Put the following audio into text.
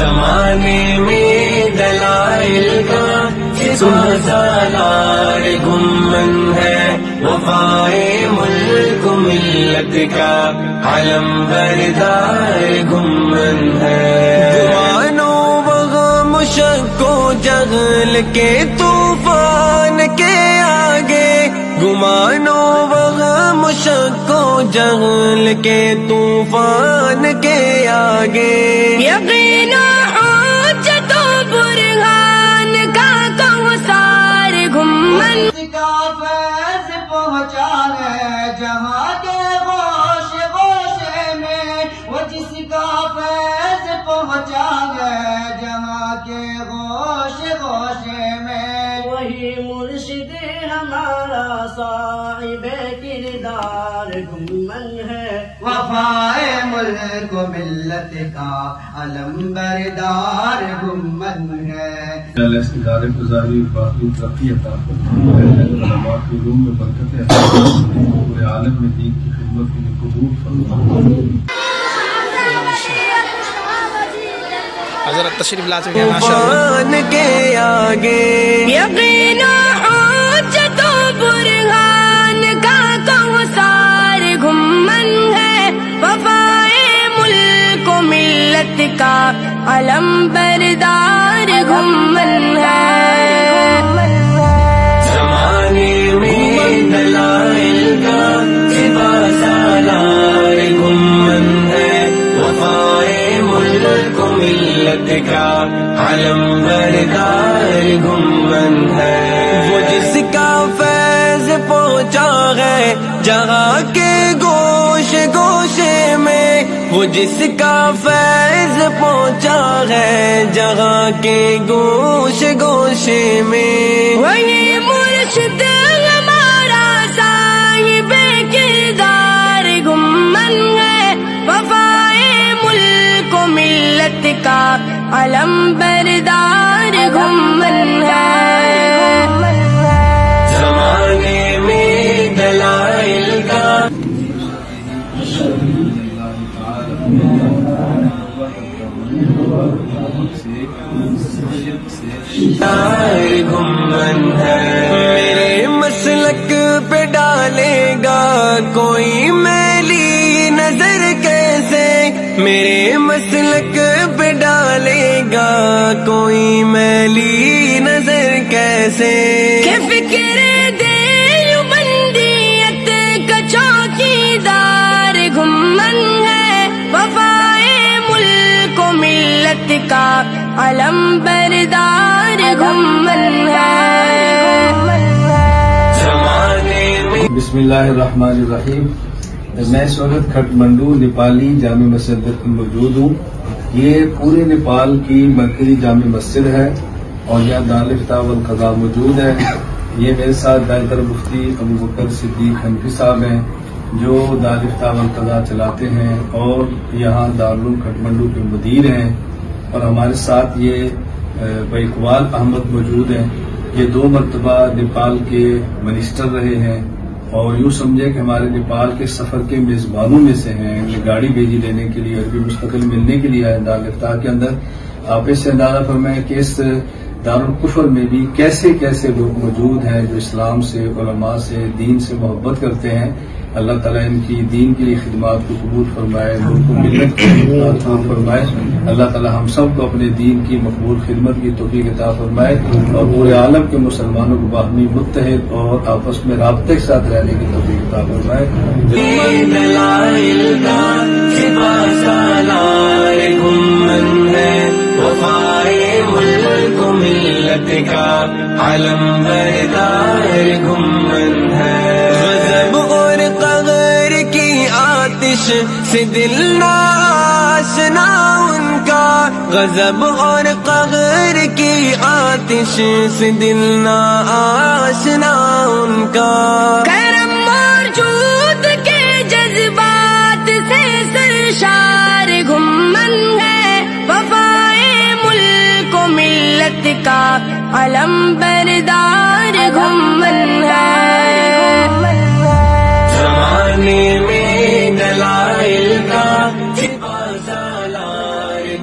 زمانے میں دلائل کا سالار گمن ہے، وفائے ملک ملت کا علم بردار گمن ہے۔ گمانوں وغم شک و جہل کے طوفان کے آگے، گمانوں وغم شک و جہل کے طوفان کے آگے، یقین و حجت و برہان کا کوثر گمن کا فیض پہنچا ہے جہاں کے گوشے گوشے میں، وہ جس کا فیض پہنچا ہے جہاں کے گوشے گوشے میں، وہی مرشد ہمارا صاحب کردار گمن ہے، وفائے ملک و ملت کا علم بردار گمن ہے۔ اللہ اس ادارے کو ظاہری باقی ترقی عطا فرمائے، علماء کی علوم میں برکت عطا فرمائے، پورے عالم میں دین کی خدمت کے لیے قبول فرمائے۔ حضرت تشریف لا چکے ہیں ماشاءاللہ۔ طوفان کے آگے، یقین و حجت و برہان کا کوثر گمن ہے، وفائے ملک و ملت کا علم بردار گمن ہے۔ زمانے میں دلائل کا سالار گمن ہے، وفائے ملک و ملت کا علم بردار گمن ہے۔ وہ جس کا فیض پہنچا ہے جہاں کے گوشے گوشے میں، وہ جس کا فیض پہنچا ہے جہاں کے گوشے گوشے میں، وہی مرشد ہمارا صاحب کردار گمن ہے، وفائے ملک و ملت کا علم بردار گمن ہے۔ زمانے میں دلائل کا گمن ہے۔ میرے مسلک پہ ڈالے گا کوئی میلی نظر کیسے، میرے مسلک پہ ڈالے گا کوئی میلی نظر کیسے، کہ فکر دیوبندیت کا چوکیدار گمن ہے، وفائے ملک و ملت کا علم بردار گمن ہے۔ زمانے میں بسم اللہ الرحمن الرحیم۔ میں اس وقت کھٹمنڈو نیپالی جامع مسجد میں موجود ہوں۔ یہ پورے نیپال کی مرکزی جامع مسجد ہے اور یہاں دارالفتاح والقضاء موجود ہے۔ یہ میرے ساتھ دائرۃ مفتی ابوبکر صدیق حنفی صاحب ہیں جو دارالفتاح والقضاء چلاتے ہیں اور یہاں دارالعلوم کھٹمنڈو کے مدیر ہیں، اور ہمارے ساتھ یہ بھائی اقبال احمد موجود ہیں۔ یہ 2 مرتبہ نیپال کے منسٹر رہے ہیں اور یوں سمجھے کہ ہمارے نیپال کے سفر کے میزبانوں میں سے ہیں۔ انہیں گاڑی بھیجی لینے کے لیے، عربی مستقل ملنے کے لیے آئے دارالفتاح کے اندر۔ آپ اس سے اندازہ فرمائیں کہ اس دارالکفر میں بھی کیسے کیسے لوگ موجود ہیں جو اسلام سے، علماء سے، دین سے محبت کرتے ہیں۔ اللہ تعالیٰ ان کی دین کے لیے خدمات کو قبول فرمائے، ملک و ملت کی خدمات قبول فرمائے۔ اللہ تعالیٰ ہم سب کو اپنے دین کی مقبول خدمت کی توفیق عطا فرمائے اور پورے عالم کے مسلمانوں کو باہمی متحد اور آپس میں رابطے کے ساتھ رہنے کی توفیق عطا فرمائے۔ دلائل کا سالار گمن ہے، وفائے ملک و ملت کا علم بردار گمن ہے۔ غضب اور قہر کی آتش سے دل نہ آشنا ان کا، غضب اور قہر کی آتش سے دل نہ آشنا ان کا، کرم اور جود کے جذبات سے سرشار گمن ہے، وفائے ملک و ملت کا علم بردار گمن ہے۔ زمانے میں دلائل کا سالار